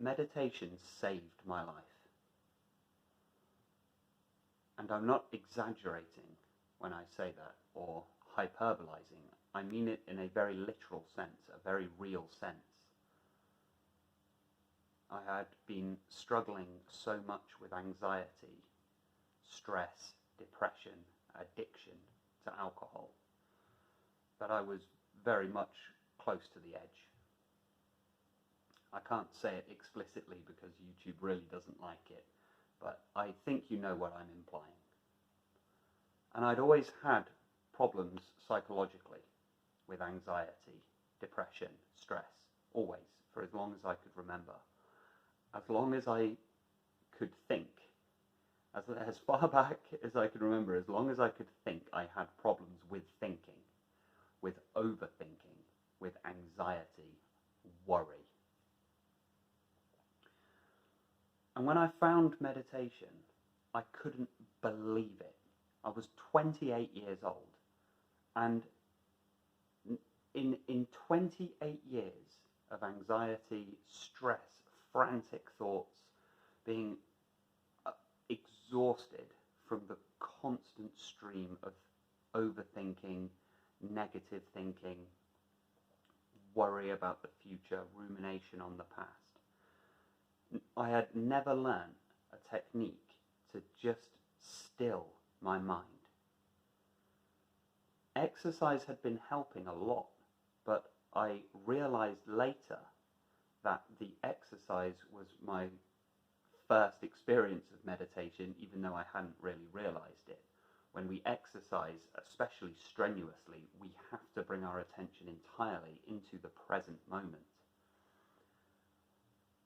meditation saved my life. And I'm not exaggerating when I say that, or hyperbolizing. I mean it in a very literal sense, a very real sense. I had been struggling so much with anxiety, stress, depression, addiction to alcohol, that I was very much close to the edge. I can't say it explicitly because YouTube really doesn't like it, but I think you know what I'm implying. And I'd always had problems psychologically with anxiety, depression, stress, always, for as long as I could remember. As long as I could think, as far back as I could remember, as long as I could think, I had problems with thinking, with overthinking, with anxiety, worry. And when I found meditation, I couldn't believe it. I was 28 years old, and in 28 years of anxiety, stress, frantic thoughts, being exhausted from the constant stream of overthinking, negative thinking, worry about the future, rumination on the past, I had never learned a technique to just still my mind. Exercise had been helping a lot, but I realized later that the exercise was my first experience of meditation, even though I hadn't really realized it. When we exercise, especially strenuously, we have to bring our attention entirely into the present moment.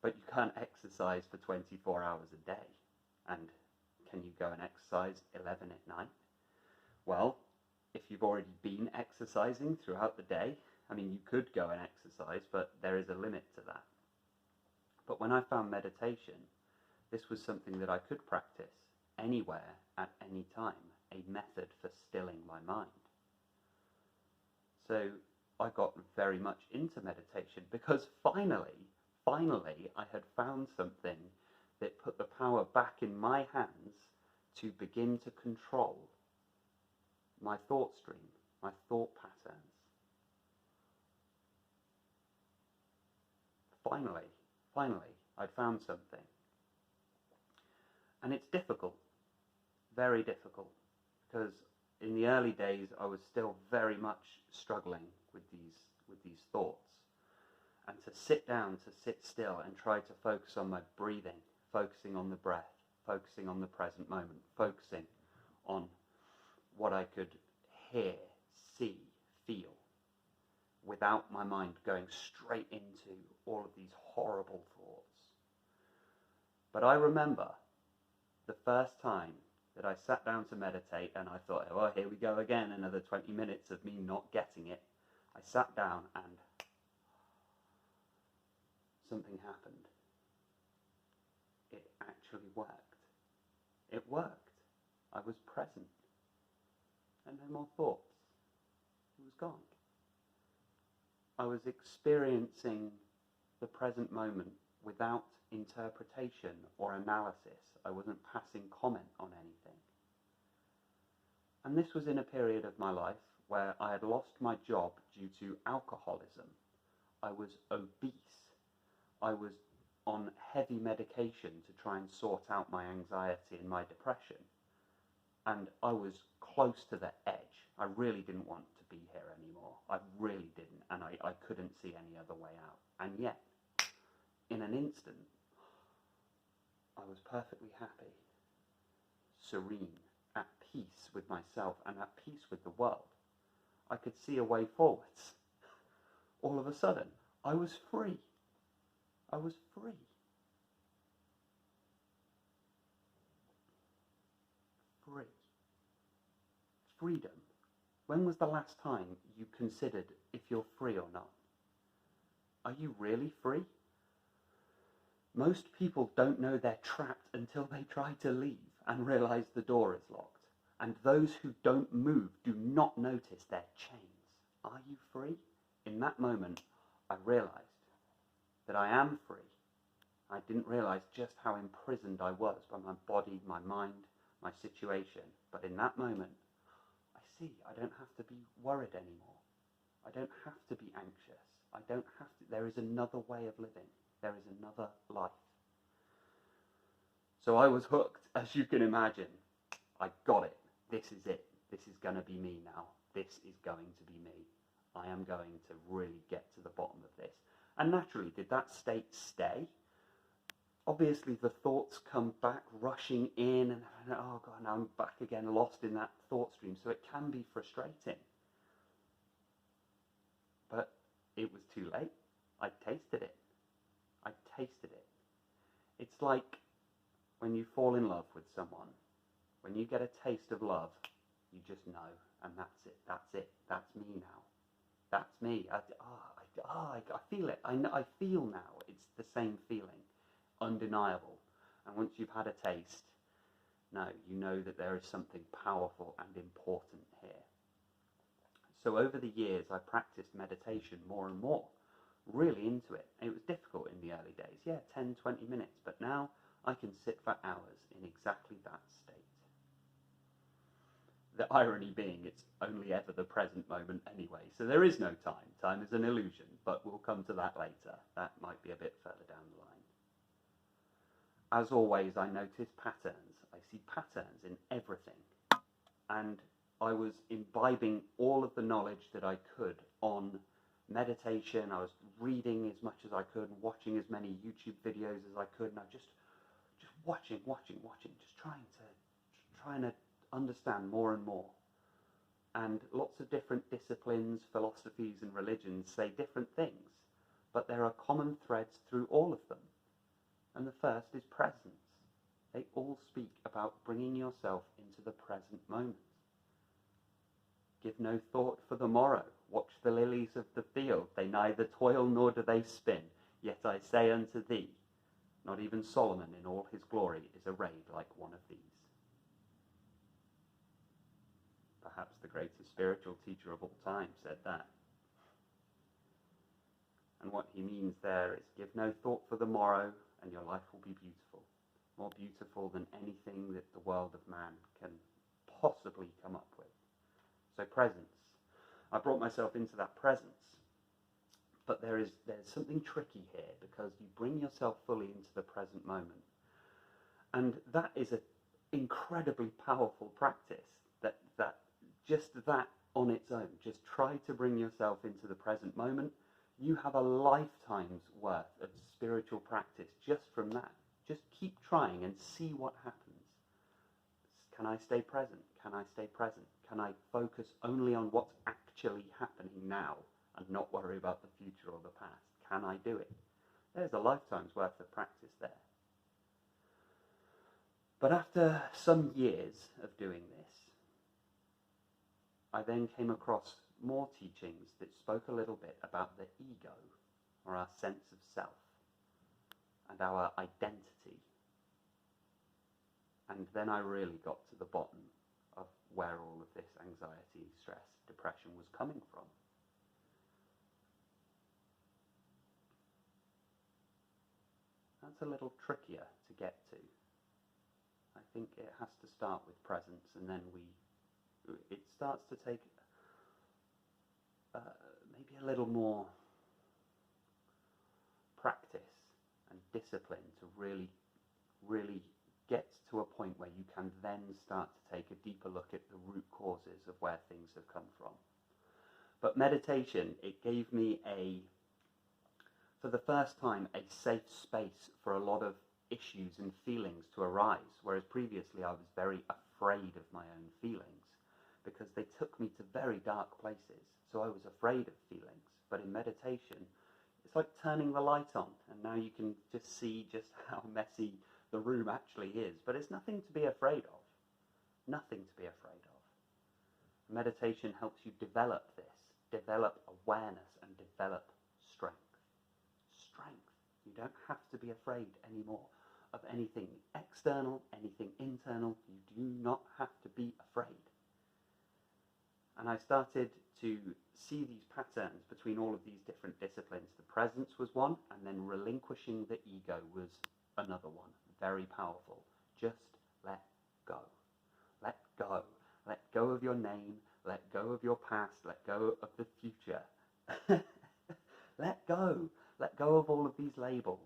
But you can't exercise for 24 hours a day. And can you go and exercise 11 at night? Well, if you've already been exercising throughout the day, I mean, you could go and exercise, but there is a limit to that. But when I found meditation, this was something that I could practice anywhere, at any time, a method for stilling my mind. So I got very much into meditation because finally, I had found something that put the power back in my hands to begin to control my thought stream, my thought patterns. Finally, I'd found something. And it's difficult, very difficult, because in the early days I was still very much struggling with these thoughts. And to sit down, to sit still and try to focus on my breathing, focusing on the breath, focusing on the present moment, focusing on what I could hear, see, feel, without my mind going straight into all of these horrible thoughts. But I remember the first time that I sat down to meditate and I thought, oh, here we go again, another 20 minutes of me not getting it. I sat down and something happened. It actually worked. It worked. I was present. And no more thoughts. It was gone. I was experiencing the present moment without interpretation or analysis. I wasn't passing comment on anything. And this was in a period of my life where I had lost my job due to alcoholism. I was obese. I was on heavy medication to try and sort out my anxiety and my depression. And I was close to the edge. I really didn't want to be here anymore. I really didn't. And I couldn't see any other way out. And yet, in an instant, I was perfectly happy, serene, at peace with myself and at peace with the world. I could see a way forwards. All of a sudden, I was free. I was free. Free. Freedom. When was the last time you considered if you're free or not? Are you really free? Most people don't know they're trapped until they try to leave and realize the door is locked. And those who don't move do not notice their chains. Are you free? In that moment, I realized that I am free. I didn't realize just how imprisoned I was by my body, my mind, my situation. But in that moment, I see I don't have to be worried anymore. I don't have to be anxious. I don't have to. There is another way of living. There is another life. So I was hooked, as you can imagine. I got it. This is it. This is going to be me now. This is going to be me. I am going to really get to the bottom of this. And naturally, did that state stay? Obviously, the thoughts come back rushing in, and oh God, now I'm back again, lost in that thought stream. So it can be frustrating. But it was too late. I tasted it. I tasted it. It's like when you fall in love with someone. When you get a taste of love, you just know, and that's it. That's it. That's me now. That's me. I feel it. I feel now. It's the same feeling, undeniable. And once you've had a taste, no, you know that there is something powerful and important here. So over the years, I practiced meditation more and more, really into it. And it was difficult in the early days, 10, 20 minutes, but now I can sit for hours in exactly that state. The irony being, it's only ever the present moment anyway, so there is no time. Time is an illusion, but we'll come to that later. That might be a bit further down the line. As always, I notice patterns. I see patterns in everything. And I was imbibing all of the knowledge that I could on meditation. I was reading as much as I could, watching as many YouTube videos as I could, and I just watching, just trying to understand more and more. And lots of different disciplines, philosophies and religions say different things, but there are common threads through all of them. And the first is presence. They all speak about bringing yourself into the present moment. Give no thought for the morrow. Watch the lilies of the field. They neither toil nor do they spin. Yet I say unto thee, not even Solomon in all his glory is arrayed like one of these. Perhaps the greatest spiritual teacher of all time said that. And what he means there is give no thought for the morrow and your life will be beautiful. More beautiful than anything that the world of man can possibly come up with. So presence. I brought myself into that presence. But there's something tricky here because you bring yourself fully into the present moment. And that is an incredibly powerful practice. That just that on its own, just try to bring yourself into the present moment. You have a lifetime's worth of spiritual practice just from that. Just keep trying and see what happens. Can I stay present? Can I stay present? Can I focus only on what's actually happening now and not worry about the future or the past? Can I do it? There's a lifetime's worth of practice there. But after some years of doing this, I then came across more teachings that spoke a little bit about the ego, or our sense of self, and our identity. And then I really got to the bottom of where all of this anxiety, stress, depression was coming from. That's a little trickier to get to. I think it has to start with presence, and then it starts to take maybe a little more practice and discipline to really get to a point where you can then start to take a deeper look at the root causes of where things have come from. But meditation, it gave me for the first time, a safe space for a lot of issues and feelings to arise, whereas previously I was very afraid of my own feelings because they took me to very dark places. So I was afraid of feelings. But in meditation, it's like turning the light on, and now you can just see just how messy the room actually is. But it's nothing to be afraid of. Nothing to be afraid of. Meditation helps you develop this, develop awareness, and develop strength. Strength. You don't have to be afraid anymore of anything external, anything internal. You do not have to be afraid. And I started to see these patterns between all of these different disciplines. The presence was one, and then relinquishing the ego was another one. Very powerful. Just let go. Let go. Let go of your name. Let go of your past. Let go of the future. Let go. Let go of all of these labels.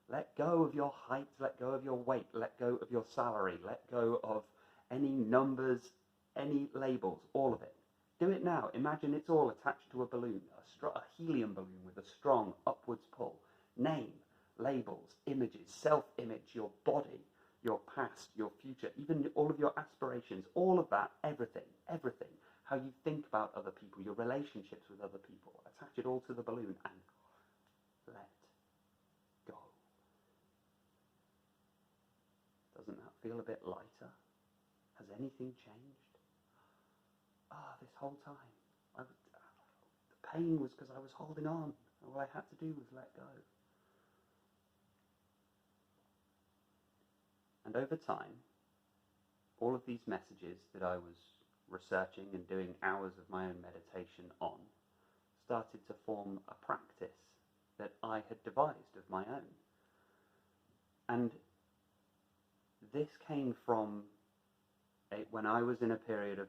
Let go of your height. Let go of your weight. Let go of your salary. Let go of any numbers, any labels, all of it. Do it now. Imagine it's all attached to a balloon, a helium balloon with a strong upwards pull. Name, labels, images, self-image, your body, your past, your future, even all of your aspirations, all of that, everything, everything. How you think about other people, your relationships with other people. Attach it all to the balloon and let go. Doesn't that feel a bit lighter? Has anything changed? This whole time, the pain was because I was holding on. All I had to do was let go. And over time, all of these messages that I was researching and doing hours of my own meditation on started to form a practice that I had devised of my own. And this came from when I was in a period of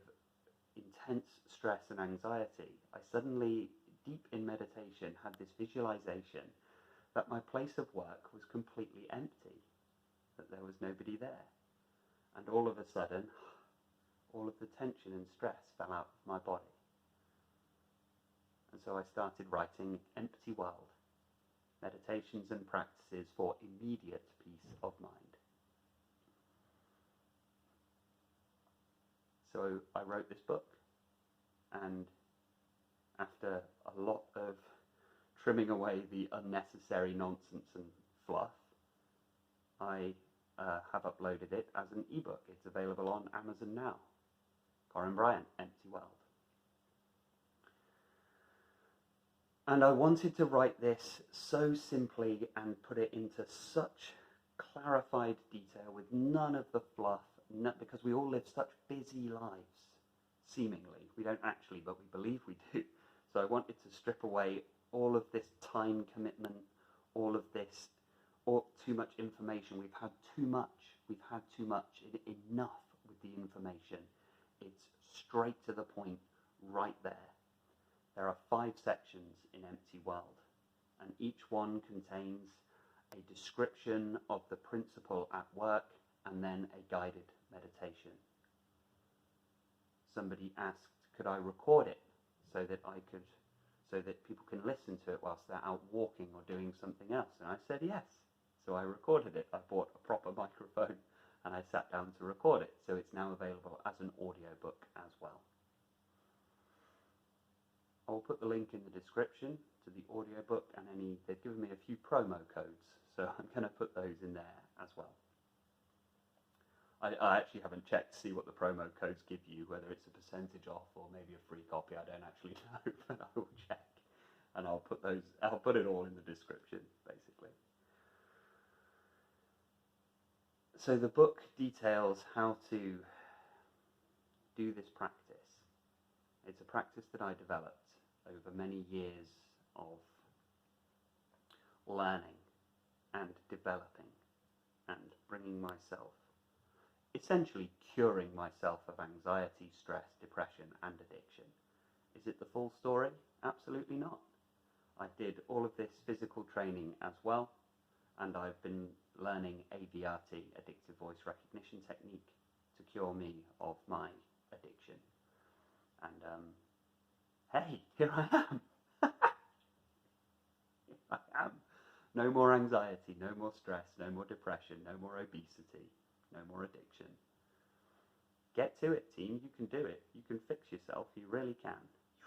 intense stress and anxiety. I suddenly, deep in meditation, had this visualization that my place of work was completely empty, that there was nobody there. And all of a sudden, all of the tension and stress fell out of my body. And so I started writing Empty World, meditations and practices for immediate peace of mind. So I wrote this book, and after a lot of trimming away the unnecessary nonsense and fluff, I have uploaded it as an ebook. It's available on Amazon now. Corin Bryant, Empty World. And I wanted to write this so simply and put it into such clarified detail with none of the fluff, because we all live such busy lives, seemingly. We don't actually, but we believe we do. So I wanted to strip away all of this time commitment, all of this, too much information. We've had too much. We've had too much. Enough with the information. It's straight to the point, right there. There are 5 sections in Empty World, and each one contains a description of the principle at work and then a guided meditation. Somebody asked, could I record it so that people can listen to it whilst they're out walking or doing something else? And I said yes. So I recorded it. I bought a proper microphone and I sat down to record it. So it's now available as an audiobook as well. I'll put the link in the description to the audiobook, and they've given me a few promo codes, so I'm going to put those in there as well. I actually haven't checked to see what the promo codes give you, whether it's a percentage off or maybe a free copy. I don't actually know, but I will check. And I'll put it all in the description, basically. So the book details how to do this practice. It's a practice that I developed over many years of learning and developing and bringing myself, essentially curing myself of anxiety, stress, depression and addiction. Is it the full story? Absolutely not. I did all of this physical training as well, and I've been learning AVRT, Addictive Voice Recognition Technique, to cure me of my addiction. And hey, here I am. Here I am. No more anxiety, no more stress, no more depression, no more obesity, no more addiction. Get to it, team. You can do it. You can fix yourself. You really can.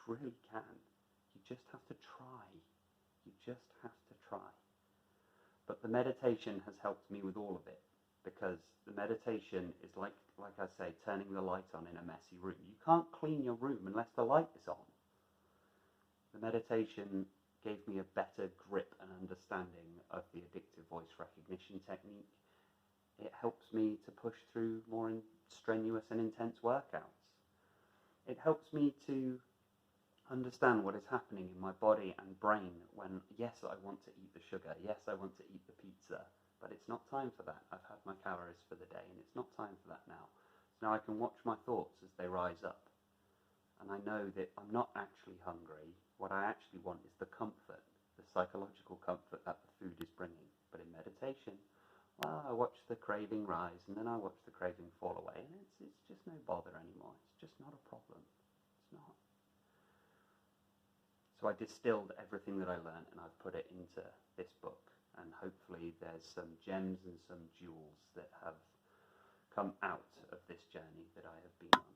You really can. You just have to try. You just have to try. But the meditation has helped me with all of it, because the meditation is like I say, turning the light on in a messy room. You can't clean your room unless the light is on. The meditation gave me a better grip and understanding of the addictive voice recognition technique. It helps me to push through more strenuous and intense workouts. It helps me to understand what is happening in my body and brain when, yes, I want to eat the sugar, yes, I want to eat the pizza, but it's not time for that. I've had my calories for the day and it's not time for that now. So now I can watch my thoughts as they rise up. And I know that I'm not actually hungry. What I actually want is the comfort, the psychological comfort that the food is bringing. But in meditation, well, I watch the craving rise and then I watch the craving fall away, and it's just no bother anymore. It's just not a problem. It's not. So I distilled everything that I learned and I've put it into this book, and hopefully there's some gems and some jewels that have come out of this journey that I have been on.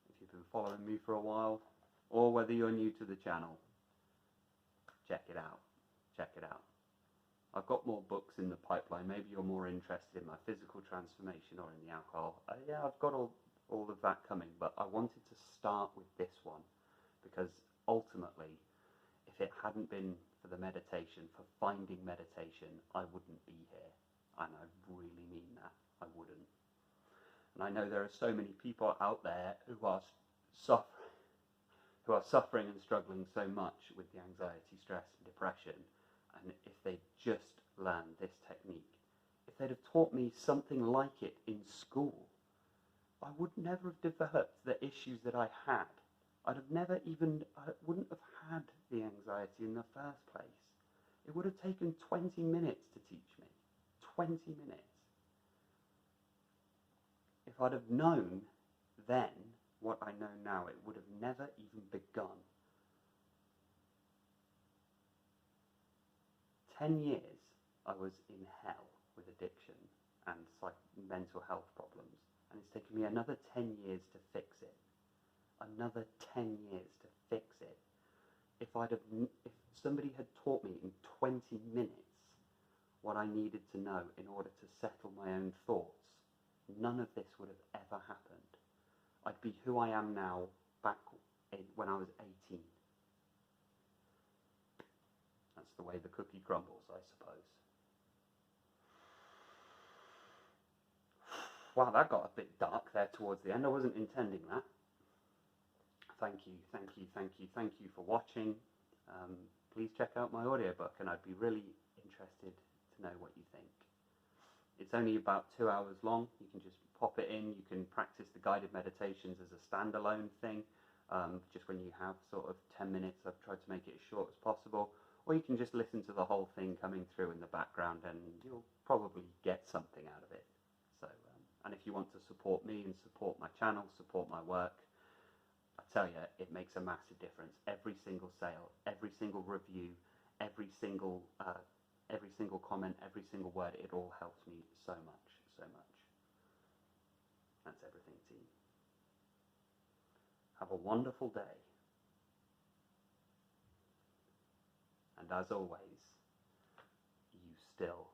If you've been following me for a while, or whether you're new to the channel, check it out. Check it out. I've got more books in the pipeline. Maybe you're more interested in my physical transformation or in the alcohol. Yeah, I've got all of that coming, but I wanted to start with this one because ultimately, if it hadn't been for the meditation, for finding meditation, I wouldn't be here. And I really mean that. I wouldn't. And I know there are so many people out there who are suffering and struggling so much with the anxiety, stress, and depression. And if they'd just learned this technique, if they'd have taught me something like it in school, I would never have developed the issues that I had. I wouldn't have had the anxiety in the first place. It would have taken 20 minutes to teach me. 20 minutes. If I'd have known then what I know now, it would have never even begun. 10 years I was in hell with addiction and mental health problems, and it's taken me another 10 years to fix it. Another 10 years to fix it. If somebody had taught me in 20 minutes what I needed to know in order to settle my own thoughts, none of this would have ever happened. I'd be who I am now back when I was 18. That's the way the cookie crumbles, I suppose. Wow, that got a bit dark there towards the end. I wasn't intending that. Thank you for watching. Please check out my audiobook, and I'd be really interested to know what you think. It's only about 2 hours long. You can just pop it in. You can practice the guided meditations as a standalone thing, just when you have sort of 10 minutes. I've tried to make it as short as possible. Or you can just listen to the whole thing coming through in the background, and you'll probably get something out of it. So, and if you want to support me and support my channel, support my work, I tell you, it makes a massive difference. Every single sale, every single review, every single comment, every single word, it all helps me so much, so much. That's everything, team. Have a wonderful day. And as always, you still